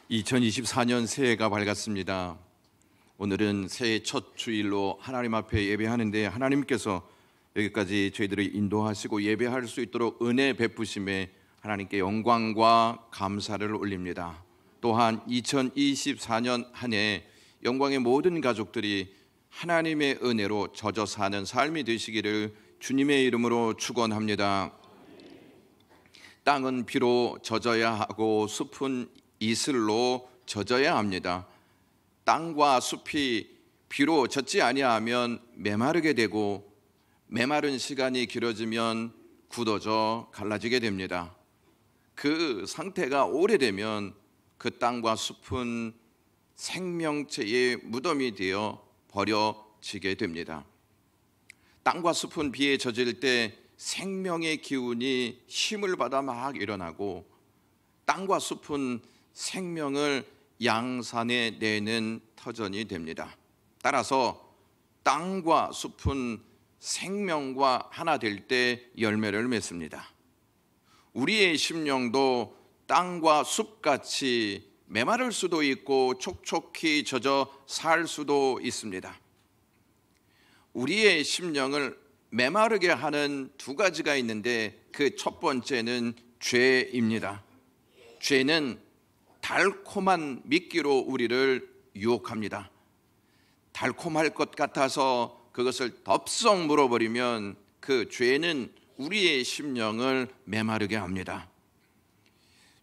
2024년 새해가 밝았습니다. 오늘은 새해 첫 주일로 하나님 앞에 예배하는데 하나님께서 여기까지 저희들을 인도하시고 예배할 수 있도록 은혜 베푸심에 하나님께 영광과 감사를 올립니다. 또한 2024년 한 해 영광의 모든 가족들이 하나님의 은혜로 젖어 사는 삶이 되시기를 주님의 이름으로 축원합니다. 땅은 비로 젖어야 하고 숲은 이슬로 젖어야 합니다. 땅과 숲이 비로 젖지 아니하면 메마르게 되고 메마른 시간이 길어지면 굳어져 갈라지게 됩니다. 그 상태가 오래되면 그 땅과 숲은 생명체의 무덤이 되어 버려지게 됩니다. 땅과 숲은 비에 젖을 때 생명의 기운이 힘을 받아 막 일어나고 땅과 숲은 생명을 양산해 내는 터전이 됩니다. 따라서 땅과 숲은 생명과 하나 될 때 열매를 맺습니다. 우리의 심령도 땅과 숲같이 메마를 수도 있고 촉촉히 젖어 살 수도 있습니다. 우리의 심령을 메마르게 하는 두 가지가 있는데 그 첫 번째는 죄입니다. 죄는 달콤한 미끼로 우리를 유혹합니다. 달콤할 것 같아서 그것을 덥석 물어버리면 그 죄는 우리의 심령을 메마르게 합니다.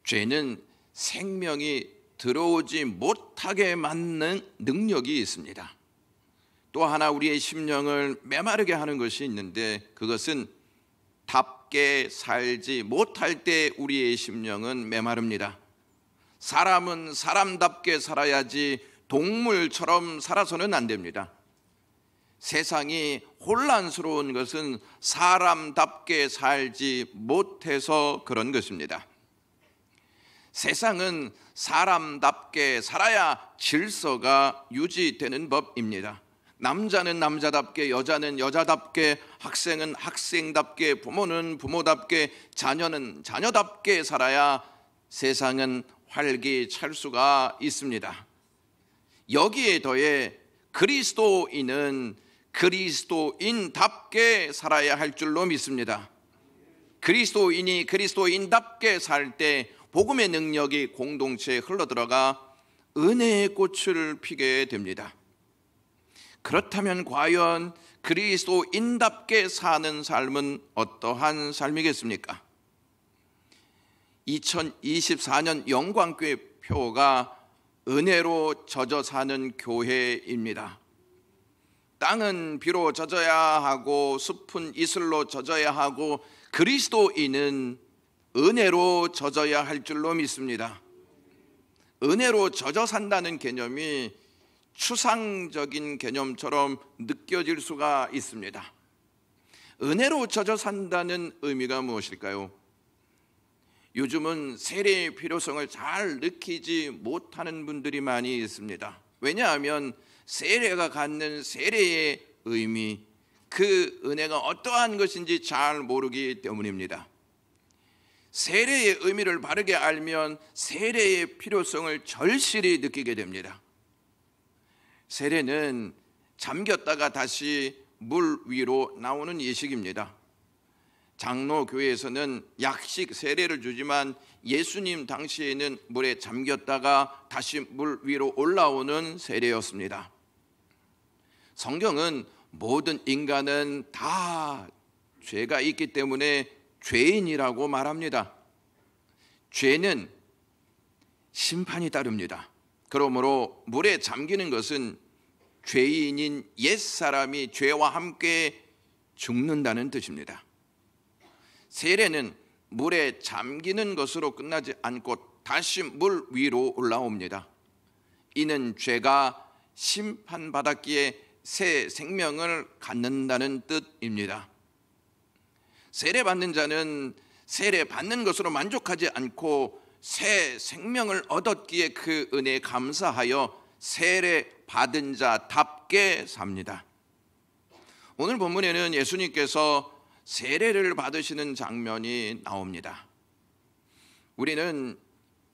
죄는 생명이 들어오지 못하게 만드는 능력이 있습니다. 또 하나 우리의 심령을 메마르게 하는 것이 있는데 그것은 답게 살지 못할 때 우리의 심령은 메마릅니다. 사람은 사람답게 살아야지 동물처럼 살아서는 안 됩니다. 세상이 혼란스러운 것은 사람답게 살지 못해서 그런 것입니다. 세상은 사람답게 살아야 질서가 유지되는 법입니다. 남자는 남자답게, 여자는 여자답게, 학생은 학생답게, 부모는 부모답게, 자녀는 자녀답게 살아야 세상은 활기찰 수가 있습니다. 여기에 더해 그리스도인은 그리스도인답게 살아야 할 줄로 믿습니다. 그리스도인이 그리스도인답게 살 때 복음의 능력이 공동체에 흘러들어가 은혜의 꽃을 피게 됩니다. 그렇다면 과연 그리스도인답게 사는 삶은 어떠한 삶이겠습니까? 2024년 영광교회 표가 은혜로 젖어 사는 교회입니다. 땅은 비로 젖어야 하고 숲은 이슬로 젖어야 하고 그리스도인은 은혜로 젖어야 할 줄로 믿습니다. 은혜로 젖어 산다는 개념이 추상적인 개념처럼 느껴질 수가 있습니다. 은혜로 젖어 산다는 의미가 무엇일까요? 요즘은 세례의 필요성을 잘 느끼지 못하는 분들이 많이 있습니다. 왜냐하면 세례가 갖는 세례의 의미, 그 은혜가 어떠한 것인지 잘 모르기 때문입니다. 세례의 의미를 바르게 알면 세례의 필요성을 절실히 느끼게 됩니다. 세례는 잠겼다가 다시 물 위로 나오는 예식입니다. 장로교회에서는 약식 세례를 주지만 예수님 당시에는 물에 잠겼다가 다시 물 위로 올라오는 세례였습니다. 성경은 모든 인간은 다 죄가 있기 때문에 죄인이라고 말합니다. 죄는 심판이 따릅니다. 그러므로 물에 잠기는 것은 죄인인 옛사람이 죄와 함께 죽는다는 뜻입니다. 세례는 물에 잠기는 것으로 끝나지 않고 다시 물 위로 올라옵니다. 이는 죄가 심판받았기에 새 생명을 갖는다는 뜻입니다. 세례받는 자는 세례받는 것으로 만족하지 않고 새 생명을 얻었기에 그 은혜에 감사하여 세례받은 자답게 삽니다. 오늘 본문에는 예수님께서 세례를 받으시는 장면이 나옵니다. 우리는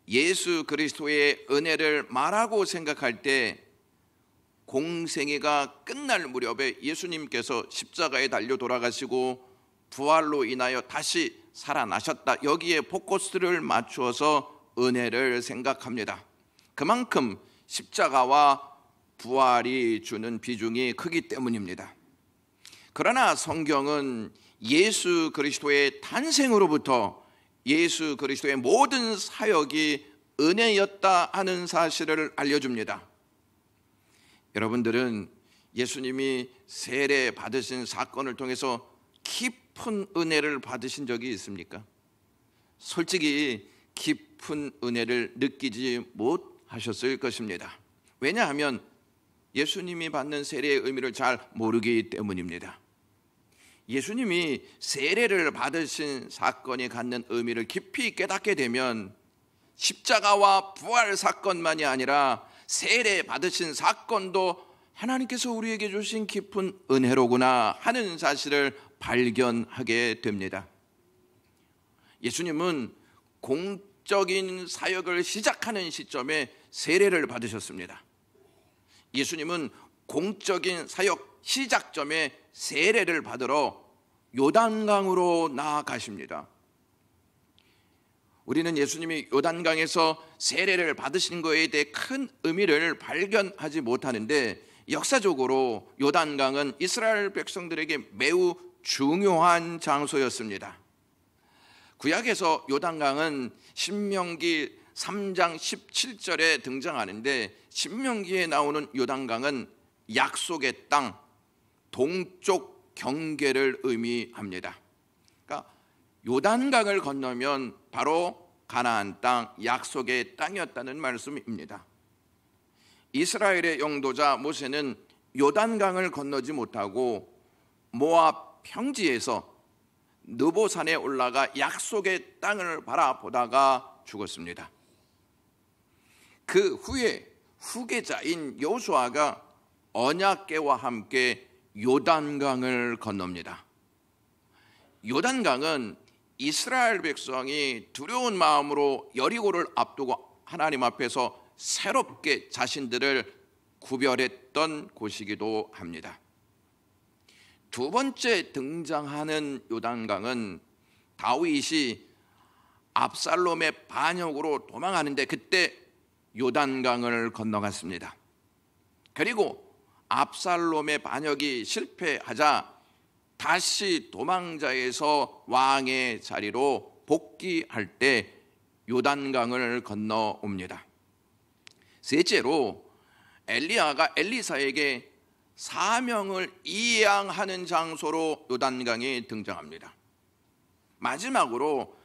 예수 그리스도의 은혜를 말하고 생각할 때 공생애가 끝날 무렵에 예수님께서 십자가에 달려 돌아가시고 부활로 인하여 다시 살아나셨다, 여기에 포커스를 맞추어서 은혜를 생각합니다. 그만큼 십자가와 부활이 주는 비중이 크기 때문입니다. 그러나 성경은 예수 그리스도의 탄생으로부터 예수 그리스도의 모든 사역이 은혜였다 하는 사실을 알려줍니다. 여러분들은 예수님이 세례 받으신 사건을 통해서 깊은 은혜를 받으신 적이 있습니까? 솔직히 깊은 은혜를 느끼지 못하셨을 것입니다. 왜냐하면 예수님이 받는 세례의 의미를 잘 모르기 때문입니다. 예수님이 세례를 받으신 사건이 갖는 의미를 깊이 깨닫게 되면 십자가와 부활 사건만이 아니라 세례 받으신 사건도 하나님께서 우리에게 주신 깊은 은혜로구나 하는 사실을 발견하게 됩니다. 예수님은 공적인 사역을 시작하는 시점에 세례를 받으셨습니다. 예수님은 공적인 사역 시작점에 세례를 받으러 요단강으로 나아가십니다. 우리는 예수님이 요단강에서 세례를 받으신 것에 대해 큰 의미를 발견하지 못하는데, 역사적으로 요단강은 이스라엘 백성들에게 매우 중요한 장소였습니다. 구약에서 요단강은 신명기 3장 17절에 등장하는데, 신명기에 나오는 요단강은 약속의 땅, 동쪽 경계를 의미합니다. 그러니까 요단강을 건너면 바로 가나안 땅, 약속의 땅이었다는 말씀입니다. 이스라엘의 영도자 모세는 요단강을 건너지 못하고 모압 평지에서 느보산에 올라가 약속의 땅을 바라보다가 죽었습니다. 그 후에 후계자인 여호수아가 언약궤와 함께 요단강을 건넙니다. 요단강은 이스라엘 백성이 두려운 마음으로 여리고를 앞두고 하나님 앞에서 새롭게 자신들을 구별했던 곳이기도 합니다. 두 번째 등장하는 요단강은 다윗이 압살롬의 반역으로 도망하는데 그때 요단강을 건너갔습니다. 그리고 압살롬의 반역이 실패하자 다시 도망자에서 왕의 자리로 복귀할 때 요단강을 건너옵니다. 셋째로 엘리야가 엘리사에게 사명을 이양하는 장소로 요단강이 등장합니다. 마지막으로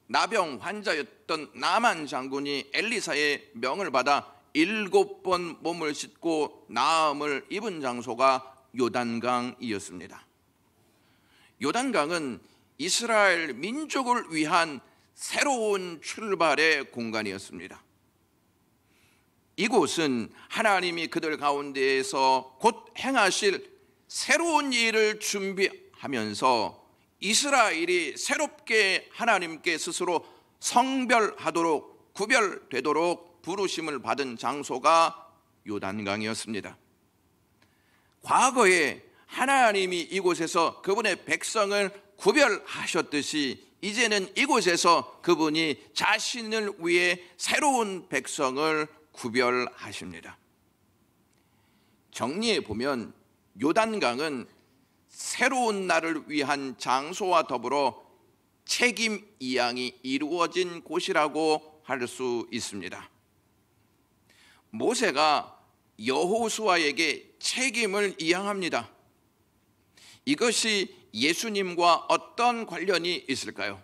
나병 환자였던 나만 장군이 엘리사의 명을 받아 7번 몸을 씻고 나음을 입은 장소가 요단강이었습니다. 요단강은 이스라엘 민족을 위한 새로운 출발의 공간이었습니다. 이곳은 하나님이 그들 가운데에서 곧 행하실 새로운 일을 준비하면서 이스라엘이 새롭게 하나님께 스스로 성별하도록, 구별되도록 부르심을 받은 장소가 요단강이었습니다. 과거에 하나님이 이곳에서 그분의 백성을 구별하셨듯이 이제는 이곳에서 그분이 자신을 위해 새로운 백성을 구별하십니다. 정리해 보면 요단강은 새로운 날을 위한 장소와 더불어 책임 이양이 이루어진 곳이라고 할 수 있습니다. 모세가 여호수아에게 책임을 이양합니다. 이것이 예수님과 어떤 관련이 있을까요?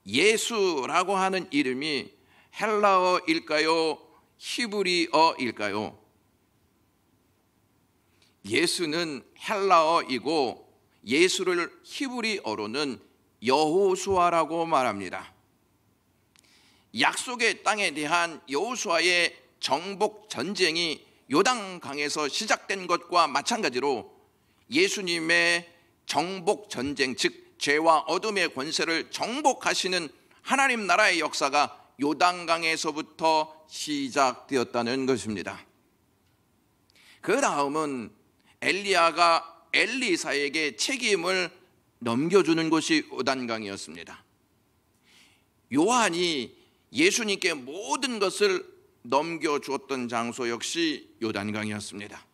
예수라고 하는 이름이 헬라어일까요? 히브리어일까요? 예수는 헬라어이고 예수를 히브리어로는 여호수아라고 말합니다. 약속의 땅에 대한 여호수아의 정복 전쟁이 요단강에서 시작된 것과 마찬가지로 예수님의 정복 전쟁, 즉 죄와 어둠의 권세를 정복하시는 하나님 나라의 역사가 요단강에서부터 시작되었다는 것입니다. 그 다음은 엘리야가 엘리사에게 책임을 넘겨주는 것이 요단강이었습니다. 요한이 예수님께 모든 것을 넘겨주었던 장소 역시 요단강이었습니다.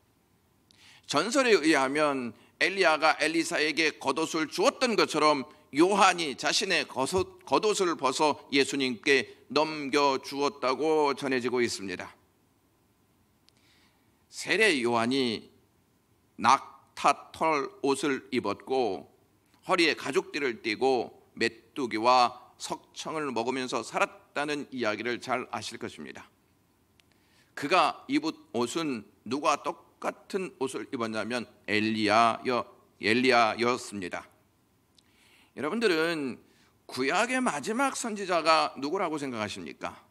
전설에 의하면 엘리야가 엘리사에게 겉옷을 주었던 것처럼 요한이 자신의 겉옷을 벗어 예수님께 넘겨주었다고 전해지고 있습니다. 세례 요한이 낙타털 옷을 입었고 허리에 가죽띠를 띠고 메뚜기와 석청을 먹으면서 살았다는 이야기를 잘 아실 것입니다. 그가 입은 옷은 누가 똑같은 옷을 입었냐면 엘리야였습니다. 여러분들은 구약의 마지막 선지자가 누구라고 생각하십니까?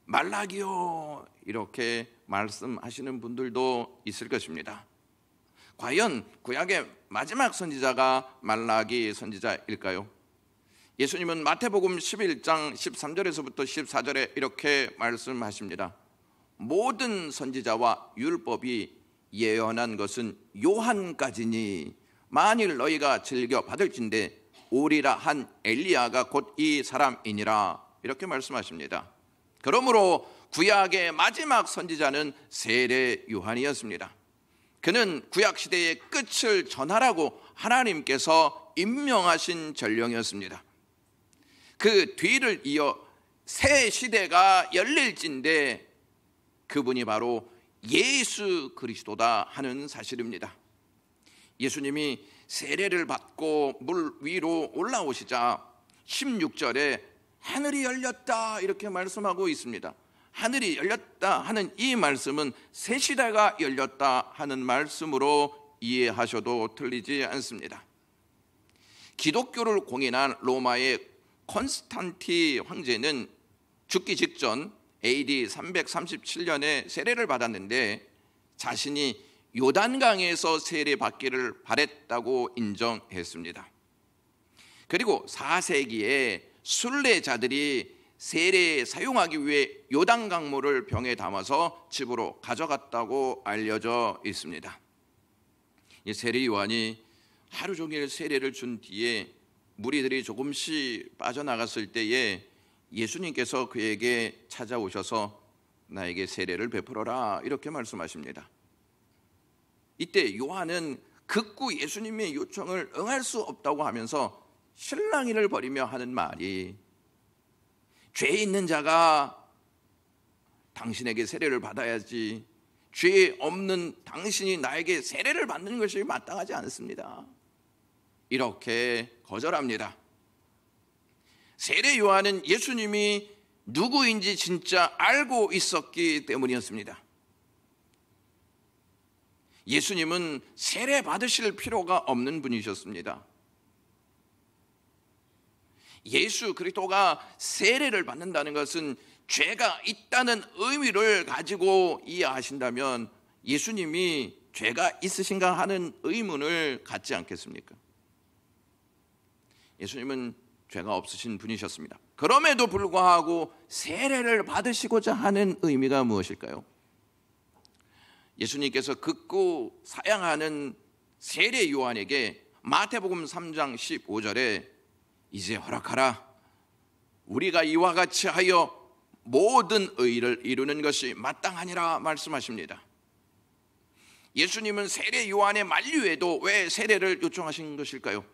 말라기요, 이렇게 말씀하시는 분들도 있을 것입니다. 과연 구약의 마지막 선지자가 말라기 선지자일까요? 예수님은 마태복음 11장 13절에서부터 14절에 이렇게 말씀하십니다. 모든 선지자와 율법이 예언한 것은 요한까지니 만일 너희가 즐겨 받을진대 오리라 한 엘리야가 곧 이 사람이니라, 이렇게 말씀하십니다. 그러므로 구약의 마지막 선지자는 세례 요한이었습니다. 그는 구약 시대의 끝을 전하라고 하나님께서 임명하신 전령이었습니다. 그 뒤를 이어 새 시대가 열릴진데 그분이 바로 예수 그리스도다 하는 사실입니다. 예수님이 세례를 받고 물 위로 올라오시자 16절에 하늘이 열렸다 이렇게 말씀하고 있습니다. 하늘이 열렸다 하는 이 말씀은 새 시대가 열렸다 하는 말씀으로 이해하셔도 틀리지 않습니다. 기독교를 공인한 로마의 콘스탄티 황제는 죽기 직전 AD 337년에 세례를 받았는데 자신이 요단강에서 세례받기를 바랬다고 인정했습니다. 그리고 4세기에 순례자들이 세례에 사용하기 위해 요단강물을 병에 담아서 집으로 가져갔다고 알려져 있습니다. 이 세례 요한이 하루 종일 세례를 준 뒤에 무리들이 조금씩 빠져나갔을 때에 예수님께서 그에게 찾아오셔서 나에게 세례를 베풀어라 이렇게 말씀하십니다. 이때 요한은 극구 예수님의 요청을 응할 수 없다고 하면서 실랑이를 벌이며 하는 말이, 죄 있는 자가 당신에게 세례를 받아야지 죄 없는 당신이 나에게 세례를 받는 것이 마땅하지 않습니다, 이렇게 거절합니다. 세례 요한은 예수님이 누구인지 진짜 알고 있었기 때문이었습니다. 예수님은 세례 받으실 필요가 없는 분이셨습니다. 예수 그리스도가 세례를 받는다는 것은 죄가 있다는 의미를 가지고 이해하신다면 예수님이 죄가 있으신가 하는 의문을 갖지 않겠습니까? 예수님은 죄가 없으신 분이셨습니다. 그럼에도 불구하고 세례를 받으시고자 하는 의미가 무엇일까요? 예수님께서 극구 사양하는 세례 요한에게 마태복음 3장 15절에 이제 허락하라, 우리가 이와 같이 하여 모든 의를 이루는 것이 마땅하니라 말씀하십니다. 예수님은 세례 요한의 만류에도 왜 세례를 요청하신 것일까요?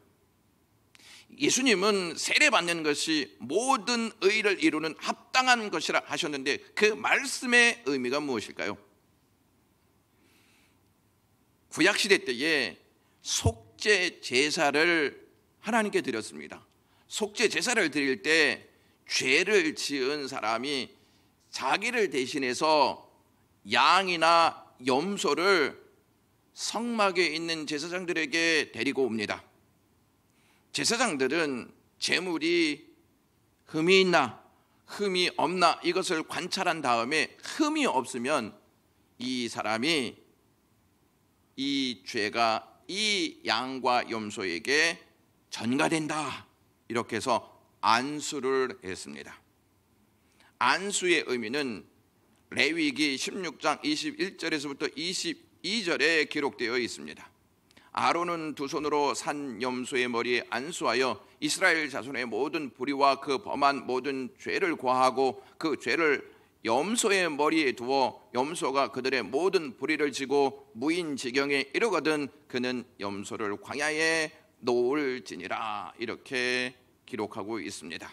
예수님은 세례받는 것이 모든 의를 이루는 합당한 것이라 하셨는데 그 말씀의 의미가 무엇일까요? 구약시대 때에 속죄 제사를 하나님께 드렸습니다. 속죄 제사를 드릴 때 죄를 지은 사람이 자기를 대신해서 양이나 염소를 성막에 있는 제사장들에게 데리고 옵니다. 제사장들은 제물이 흠이 있나 흠이 없나 이것을 관찰한 다음에 흠이 없으면 이 사람이 이 죄가 이 양과 염소에게 전가된다 이렇게 해서 안수를 했습니다. 안수의 의미는 레위기 16장 21절에서부터 22절에 기록되어 있습니다. 아론은 두 손으로 산 염소의 머리에 안수하여 이스라엘 자손의 모든 불의와 그 범한 모든 죄를 고하고 그 죄를 염소의 머리에 두어 염소가 그들의 모든 불의를 지고 무인지경에 이르거든 그는 염소를 광야에 놓을지니라, 이렇게 기록하고 있습니다.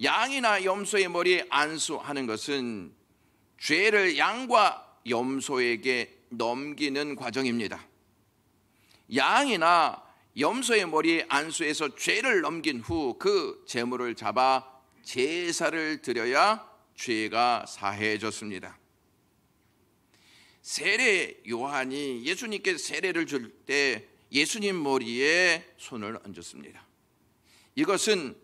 양이나 염소의 머리에 안수하는 것은 죄를 양과 염소에게 넘기는 과정입니다. 양이나 염소의 머리에 안수해서 죄를 넘긴 후 그 제물을 잡아 제사를 드려야 죄가 사해졌습니다. 세례 요한이 예수님께 세례를 줄 때 예수님 머리에 손을 얹었습니다. 이것은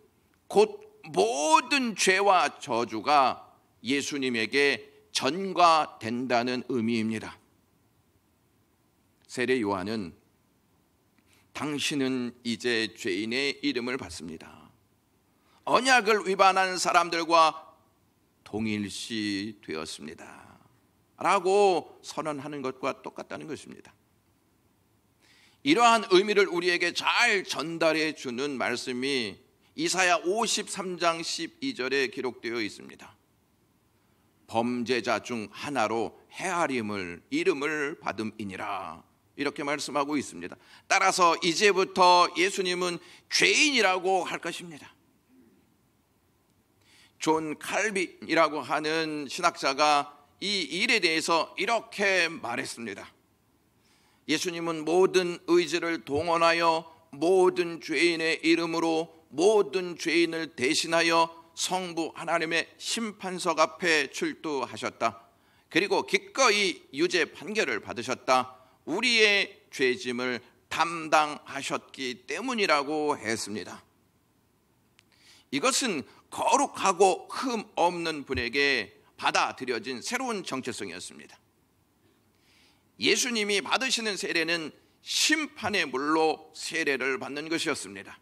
곧 모든 죄와 저주가 예수님에게 전가된다는 의미입니다. 세례 요한은 당신은 이제 죄인의 이름을 받습니다, 언약을 위반한 사람들과 동일시 되었습니다 라고 선언하는 것과 똑같다는 것입니다. 이러한 의미를 우리에게 잘 전달해 주는 말씀이 이사야 53장 12절에 기록되어 있습니다. 범죄자 중 하나로 헤아림을 이름을 받음이니라, 이렇게 말씀하고 있습니다. 따라서 이제부터 예수님은 죄인이라고 할 것입니다. 존 칼빈이라고 하는 신학자가 이 일에 대해서 이렇게 말했습니다. 예수님은 모든 의지를 동원하여 모든 죄인의 이름으로 모든 죄인을 대신하여 성부 하나님의 심판석 앞에 출두하셨다. 그리고 기꺼이 유죄 판결을 받으셨다. 우리의 죄짐을 담당하셨기 때문이라고 했습니다. 이것은 거룩하고 흠 없는 분에게 받아들여진 새로운 정체성이었습니다. 예수님이 받으시는 세례는 심판의 물로 세례를 받는 것이었습니다.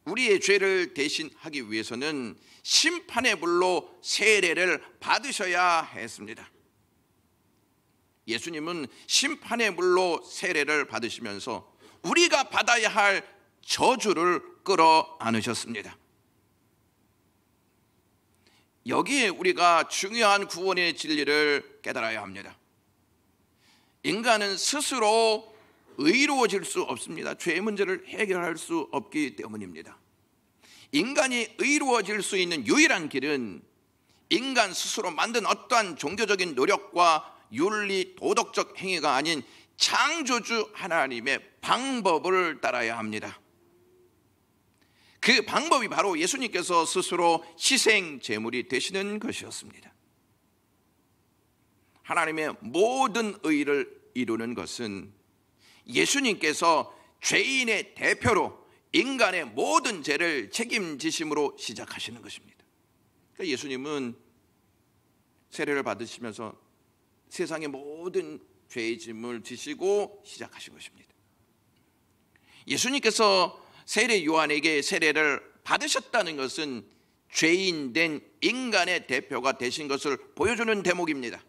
우리의 죄를 대신하기 위해서는 심판의 물로 세례를 받으셔야 했습니다. 예수님은 심판의 물로 세례를 받으시면서 우리가 받아야 할 저주를 끌어안으셨습니다. 여기에 우리가 중요한 구원의 진리를 깨달아야 합니다. 인간은 스스로 의로워질 수 없습니다. 죄의 문제를 해결할 수 없기 때문입니다. 인간이 의로워질 수 있는 유일한 길은 인간 스스로 만든 어떠한 종교적인 노력과 윤리 도덕적 행위가 아닌 창조주 하나님의 방법을 따라야 합니다. 그 방법이 바로 예수님께서 스스로 희생 제물이 되시는 것이었습니다. 하나님의 모든 의를 이루는 것은 예수님께서 죄인의 대표로 인간의 모든 죄를 책임지심으로 시작하시는 것입니다. 그러니까 예수님은 세례를 받으시면서 세상의 모든 죄의 짐을 지시고 시작하신 것입니다. 예수님께서 세례 요한에게 세례를 받으셨다는 것은 죄인 된 인간의 대표가 되신 것을 보여주는 대목입니다.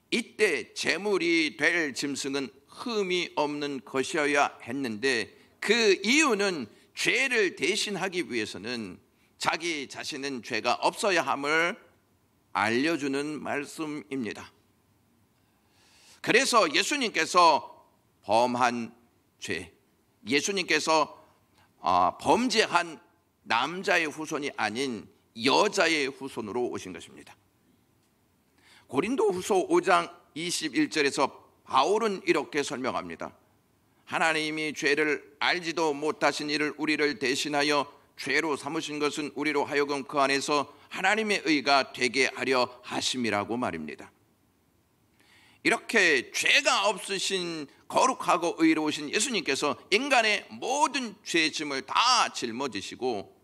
이때 제물이 될 짐승은 흠이 없는 것이어야 했는데 그 이유는 죄를 대신하기 위해서는 자기 자신은 죄가 없어야 함을 알려주는 말씀입니다. 그래서 예수님께서 범한 죄, 예수님께서 범죄한 남자의 후손이 아닌 여자의 후손으로 오신 것입니다. 고린도후서 5장 21절에서 바울은 이렇게 설명합니다. 하나님이 죄를 알지도 못하신 이를 우리를 대신하여 죄로 삼으신 것은 우리로 하여금 그 안에서 하나님의 의가 되게 하려 하심이라고 말입니다. 이렇게 죄가 없으신 거룩하고 의로우신 예수님께서 인간의 모든 죄짐을 다 짊어지시고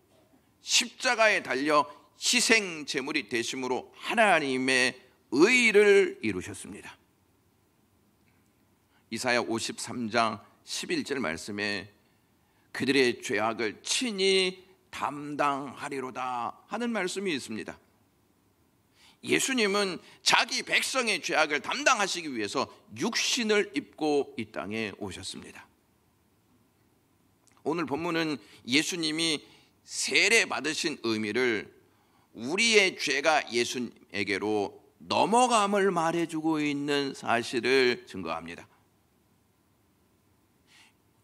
십자가에 달려 희생 제물이 되심으로 하나님의 의를 이루셨습니다. 이사야 53장 11절 말씀에 그들의 죄악을 친히 담당하리로다 하는 말씀이 있습니다. 예수님은 자기 백성의 죄악을 담당하시기 위해서 육신을 입고 이 땅에 오셨습니다. 오늘 본문은 예수님이 세례 받으신 의미를 우리의 죄가 예수님에게로 넘어감을 말해주고 있는 사실을 증거합니다.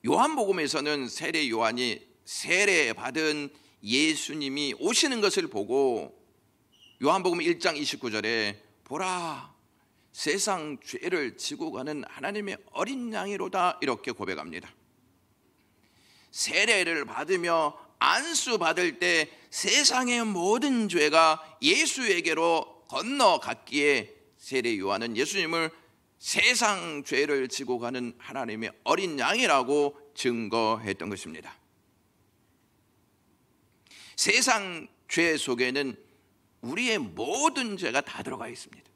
요한복음에서는 세례 요한이 세례 받은 예수님이 오시는 것을 보고 요한복음 1장 29절에 보라 세상 죄를 지고 가는 하나님의 어린 양이로다 이렇게 고백합니다. 세례를 받으며 안수 받을 때 세상의 모든 죄가 예수에게로 건너갔기에 세례 요한은 예수님을 세상 죄를 지고 가는 하나님의 어린 양이라고 증거했던 것입니다. 세상 죄 속에는 우리의 모든 죄가 다 들어가 있습니다.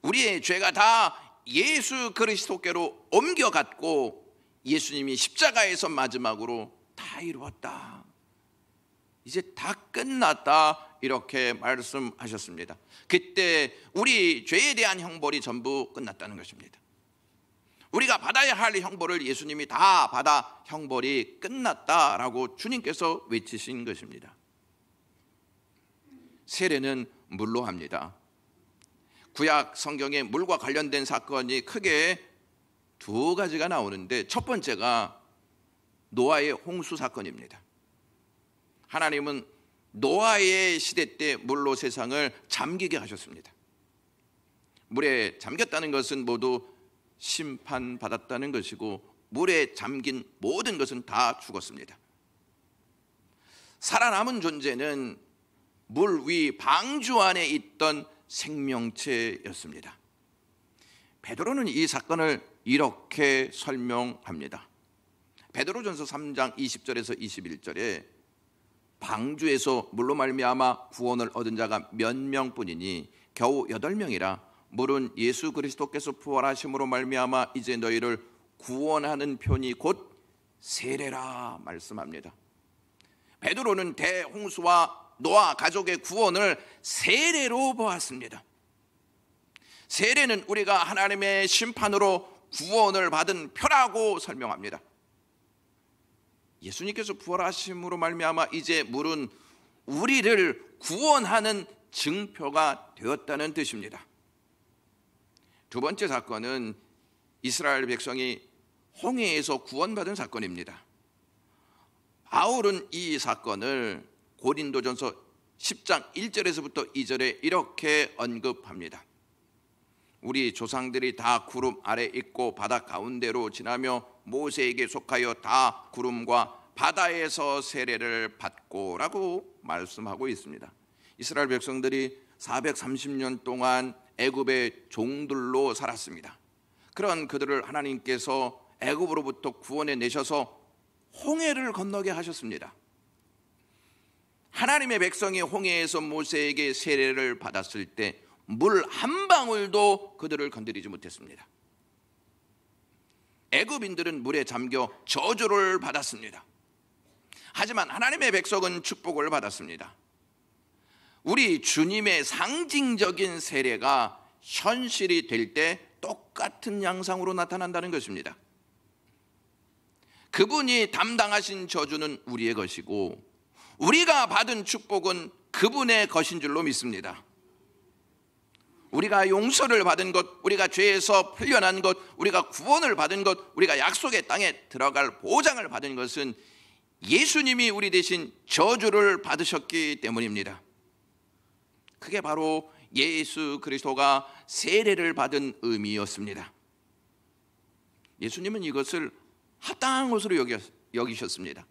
우리의 죄가 다 예수 그리스도께로 옮겨갔고 예수님이 십자가에서 마지막으로 다 이루었다, 이제 다 끝났다 이렇게 말씀하셨습니다. 그때 우리 죄에 대한 형벌이 전부 끝났다는 것입니다. 우리가 받아야 할 형벌을 예수님이 다 받아 형벌이 끝났다라고 주님께서 외치신 것입니다. 세례는 물로 합니다. 구약 성경에 물과 관련된 사건이 크게 두 가지가 나오는데 첫 번째가 노아의 홍수 사건입니다. 하나님은 노아의 시대 때 물로 세상을 잠기게 하셨습니다. 물에 잠겼다는 것은 모두 심판받았다는 것이고 물에 잠긴 모든 것은 다 죽었습니다. 살아남은 존재는 물 위 방주 안에 있던 생명체였습니다. 베드로는 이 사건을 이렇게 설명합니다. 베드로전서 3장 20절에서 21절에 방주에서 물로 말미암아 구원을 얻은 자가 몇 명뿐이니 겨우 8명이라 물은 예수 그리스도께서 부활하심으로 말미암아 이제 너희를 구원하는 편이 곧 세례라 말씀합니다. 베드로는 대홍수와 노아 가족의 구원을 세례로 보았습니다. 세례는 우리가 하나님의 심판으로 구원을 받은 표라고 설명합니다. 예수님께서 부활하심으로 말미암아 이제 물은 우리를 구원하는 증표가 되었다는 뜻입니다. 두 번째 사건은 이스라엘 백성이 홍해에서 구원받은 사건입니다. 바울은 이 사건을 고린도전서 10장 1절에서부터 2절에 이렇게 언급합니다. 우리 조상들이 다 구름 아래 있고 바다 가운데로 지나며 모세에게 속하여 다 구름과 바다에서 세례를 받고라고 말씀하고 있습니다. 이스라엘 백성들이 430년 동안 애굽의 종들로 살았습니다. 그런 그들을 하나님께서 애굽으로부터 구원해 내셔서 홍해를 건너게 하셨습니다. 하나님의 백성이 홍해에서 모세에게 세례를 받았을 때 물 한 방울도 그들을 건드리지 못했습니다. 애굽인들은 물에 잠겨 저주를 받았습니다. 하지만 하나님의 백성은 축복을 받았습니다. 우리 주님의 상징적인 세례가 현실이 될 때 똑같은 양상으로 나타난다는 것입니다. 그분이 담당하신 저주는 우리의 것이고 우리가 받은 축복은 그분의 것인 줄로 믿습니다. 우리가 용서를 받은 것, 우리가 죄에서 풀려난 것, 우리가 구원을 받은 것, 우리가 약속의 땅에 들어갈 보장을 받은 것은 예수님이 우리 대신 저주를 받으셨기 때문입니다. 그게 바로 예수 그리스도가 세례를 받은 의미였습니다. 예수님은 이것을 합당한 것으로 여기셨습니다.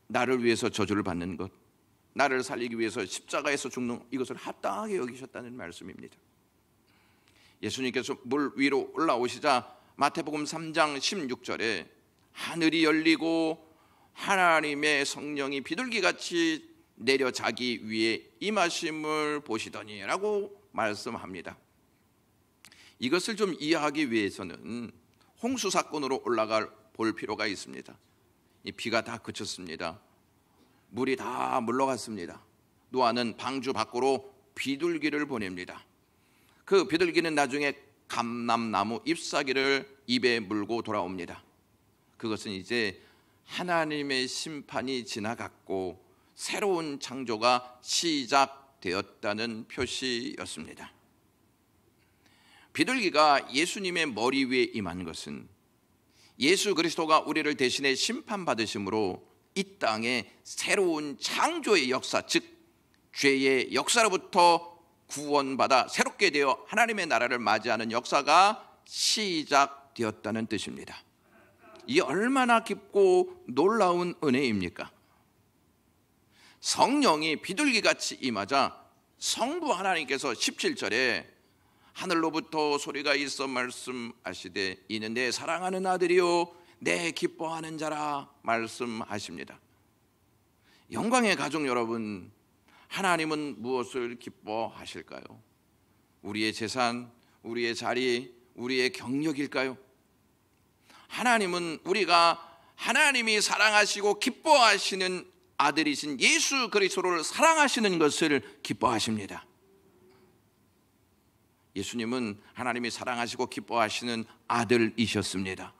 나를 위해서 저주를 받는 것, 나를 살리기 위해서 십자가에서 죽는 이것을 합당하게 여기셨다는 말씀입니다. 예수님께서 물 위로 올라오시자 마태복음 3장 16절에 하늘이 열리고 하나님의 성령이 비둘기같이 내려 자기 위에 임하심을 보시더니 라고 말씀합니다. 이것을 좀 이해하기 위해서는 홍수 사건으로 올라갈 볼 필요가 있습니다. 이 비가 다 그쳤습니다. 물이 다 물러갔습니다. 노아는 방주 밖으로 비둘기를 보냅니다. 그 비둘기는 나중에 감람나무 잎사귀를 입에 물고 돌아옵니다. 그것은 이제 하나님의 심판이 지나갔고 새로운 창조가 시작되었다는 표시였습니다. 비둘기가 예수님의 머리 위에 임한 것은 예수 그리스도가 우리를 대신해 심판받으심으로 이 땅에 새로운 창조의 역사, 즉 죄의 역사로부터 구원받아 새롭게 되어 하나님의 나라를 맞이하는 역사가 시작되었다는 뜻입니다. 이 얼마나 깊고 놀라운 은혜입니까? 성령이 비둘기같이 임하자 성부 하나님께서 17절에 하늘로부터 소리가 있어 말씀하시되 이는 내 사랑하는 아들이요 내 기뻐하는 자라 말씀하십니다. 영광의 가족 여러분, 하나님은 무엇을 기뻐하실까요? 우리의 재산, 우리의 자리, 우리의 경력일까요? 하나님은 우리가 하나님이 사랑하시고 기뻐하시는 아들이신 예수 그리스도를 사랑하시는 것을 기뻐하십니다. 예수님은 하나님이 사랑하시고 기뻐하시는 아들이셨습니다.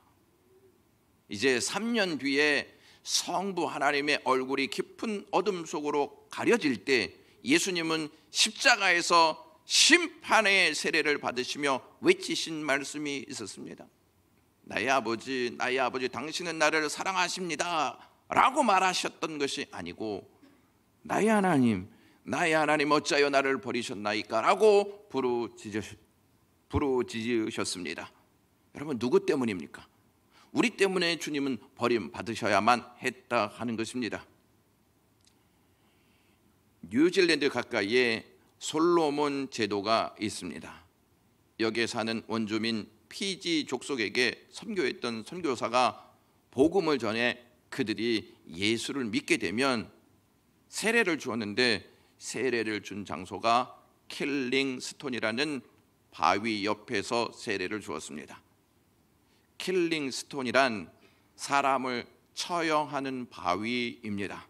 이제 3년 뒤에 성부 하나님의 얼굴이 깊은 어둠 속으로 가려질 때 예수님은 십자가에서 심판의 세례를 받으시며 외치신 말씀이 있었습니다. 나의 아버지, 나의 아버지, 당신은 나를 사랑하십니다 라고 말하셨던 것이 아니고 나의 하나님, 나의 하나님 어찌하여 나를 버리셨나이까 라고 부르짖으셨습니다. 여러분, 누구 때문입니까? 우리 때문에 주님은 버림받으셔야만 했다 하는 것입니다. 뉴질랜드 가까이에 솔로몬 제도가 있습니다. 여기에 사는 원주민 피지 족속에게 선교했던 선교사가 복음을 전해 그들이 예수를 믿게 되면 세례를 주었는데 세례를 준 장소가 킬링스톤이라는 바위 옆에서 세례를 주었습니다. 킬링스톤이란 사람을 처형하는 바위입니다.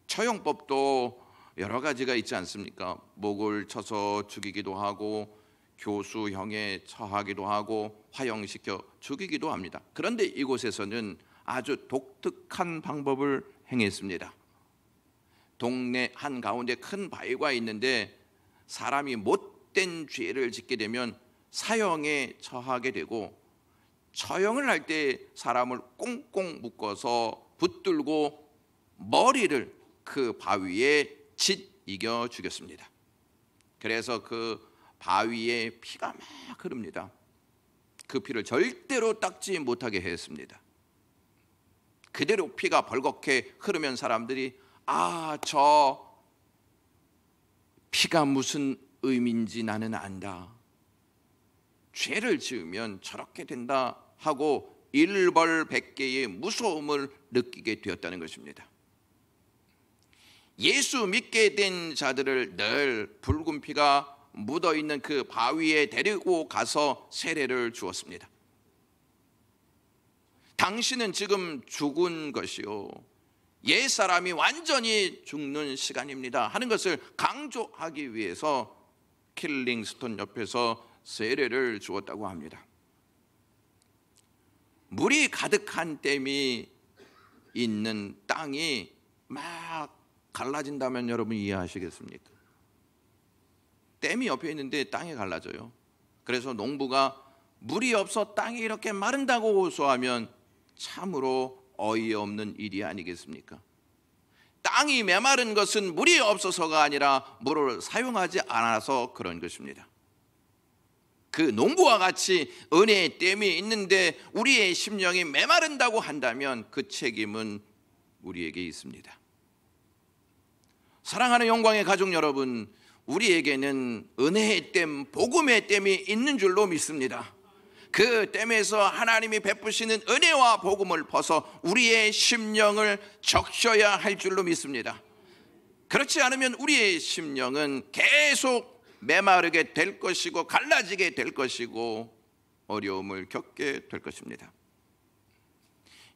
처형법도 여러 가지가 있지 않습니까? 목을 쳐서 죽이기도 하고 교수형에 처하기도 하고 화형시켜 죽이기도 합니다. 그런데 이곳에서는 아주 독특한 방법을 행했습니다. 동네 한가운데 큰 바위가 있는데 사람이 못된 죄를 짓게 되면 사형에 처하게 되고 처형을 할 때 사람을 꽁꽁 묶어서 붙들고 머리를 그 바위에 짓이겨 죽였습니다. 그래서 그 바위에 피가 막 흐릅니다. 그 피를 절대로 닦지 못하게 했습니다. 그대로 피가 벌겋게 흐르면 사람들이 저 피가 무슨 의미인지 나는 안다. 죄를 지으면 저렇게 된다 하고 일벌백계의 무서움을 느끼게 되었다는 것입니다. 예수 믿게 된 자들을 늘 붉은 피가 묻어있는 그 바위에 데리고 가서 세례를 주었습니다. 당신은 지금 죽은 것이요 옛사람이 완전히 죽는 시간입니다 하는 것을 강조하기 위해서 킬링스톤 옆에서 세례를 주었다고 합니다. 물이 가득한 댐이 있는 땅이 막 갈라진다면 여러분 이해하시겠습니까? 댐이 옆에 있는데 땅이 갈라져요. 그래서 농부가 물이 없어 땅이 이렇게 마른다고 호소하면 참으로 어이없는 일이 아니겠습니까? 땅이 메마른 것은 물이 없어서가 아니라 물을 사용하지 않아서 그런 것입니다. 그 농부와 같이 은혜의 댐이 있는데 우리의 심령이 메마른다고 한다면 그 책임은 우리에게 있습니다. 사랑하는 영광의 가족 여러분, 우리에게는 은혜의 댐, 복음의 댐이 있는 줄로 믿습니다. 그 댐에서 하나님이 베푸시는 은혜와 복음을 벗어 우리의 심령을 적셔야 할 줄로 믿습니다. 그렇지 않으면 우리의 심령은 계속 메마르게 될 것이고 갈라지게 될 것이고 어려움을 겪게 될 것입니다.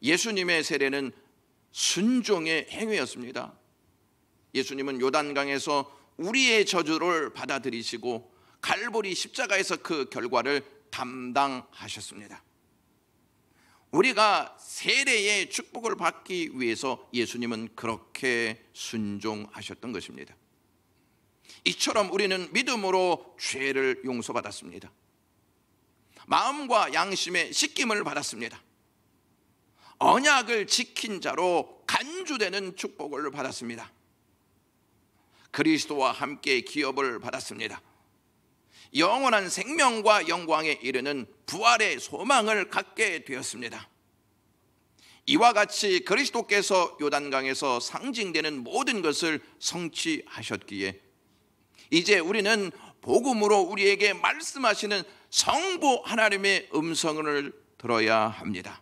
예수님의 세례는 순종의 행위였습니다. 예수님은 요단강에서 우리의 저주를 받아들이시고 갈보리 십자가에서 그 결과를 담당하셨습니다. 우리가 세례의 축복을 받기 위해서 예수님은 그렇게 순종하셨던 것입니다. 이처럼 우리는 믿음으로 죄를 용서받았습니다. 마음과 양심의 씻김을 받았습니다. 언약을 지킨 자로 간주되는 축복을 받았습니다. 그리스도와 함께 기업을 받았습니다. 영원한 생명과 영광에 이르는 부활의 소망을 갖게 되었습니다. 이와 같이 그리스도께서 요단강에서 상징되는 모든 것을 성취하셨기에 이제 우리는 복음으로 우리에게 말씀하시는 성부 하나님의 음성을 들어야 합니다.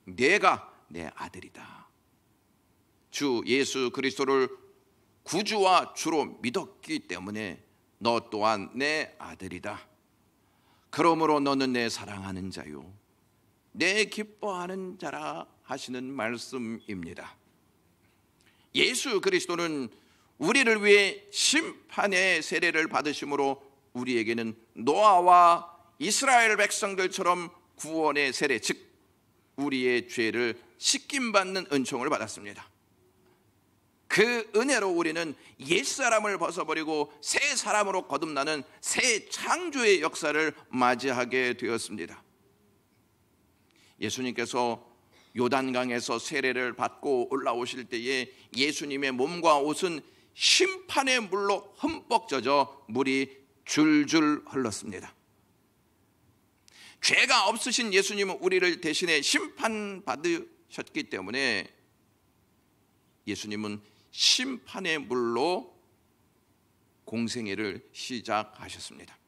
내가 내 아들이다. 주 예수 그리스도를 구주와 주로 믿었기 때문에 너 또한 내 아들이다. 그러므로 너는 내 사랑하는 자요 내 기뻐하는 자라 하시는 말씀입니다. 예수 그리스도는 우리를 위해 심판의 세례를 받으심으로 우리에게는 노아와 이스라엘 백성들처럼 구원의 세례, 즉 우리의 죄를 씻김받는 은총을 받았습니다. 그 은혜로 우리는 옛사람을 벗어버리고 새 사람으로 거듭나는 새 창조의 역사를 맞이하게 되었습니다. 예수님께서 요단강에서 세례를 받고 올라오실 때에 예수님의 몸과 옷은 심판의 물로 흠뻑 젖어 물이 줄줄 흘렀습니다. 죄가 없으신 예수님은 우리를 대신에 심판받으셨기 때문에 예수님은 심판의 물로 공생애를 시작하셨습니다.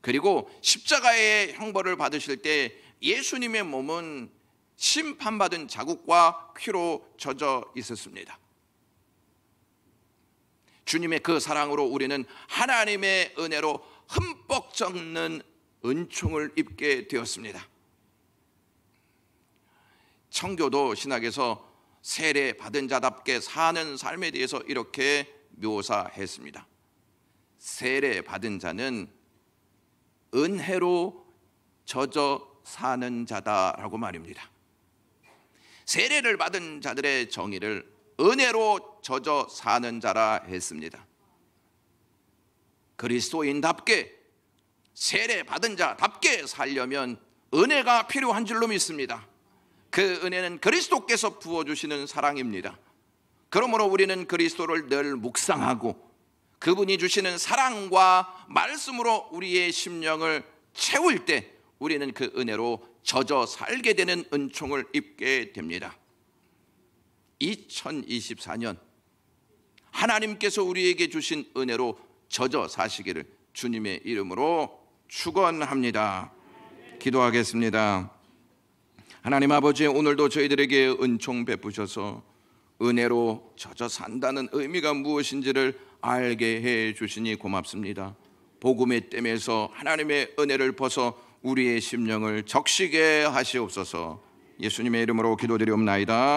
그리고 십자가의 형벌을 받으실 때 예수님의 몸은 심판받은 자국과 피로 젖어 있었습니다. 주님의 그 사랑으로 우리는 하나님의 은혜로 흠뻑 젖는 은총을 입게 되었습니다. 청교도 신학에서 세례 받은 자답게 사는 삶에 대해서 이렇게 묘사했습니다. 세례 받은 자는 은혜로 젖어 사는 자다라고 말입니다. 세례를 받은 자들의 정의를 은혜로 젖어 사는 자라 했습니다. 그리스도인답게 세례 받은 자답게 살려면 은혜가 필요한 줄로 믿습니다. 그 은혜는 그리스도께서 부어주시는 사랑입니다. 그러므로 우리는 그리스도를 늘 묵상하고 그분이 주시는 사랑과 말씀으로 우리의 심령을 채울 때 우리는 그 은혜로 젖어 살게 되는 은총을 입게 됩니다. 2024년 하나님께서 우리에게 주신 은혜로 젖어 사시기를 주님의 이름으로 축원합니다. 기도하겠습니다. 하나님 아버지, 오늘도 저희들에게 은총 베푸셔서 은혜로 젖어 산다는 의미가 무엇인지를 알게 해 주시니 고맙습니다. 복음의 댐에서 하나님의 은혜를 벗어 우리의 심령을 적시게 하시옵소서. 예수님의 이름으로 기도드리옵나이다.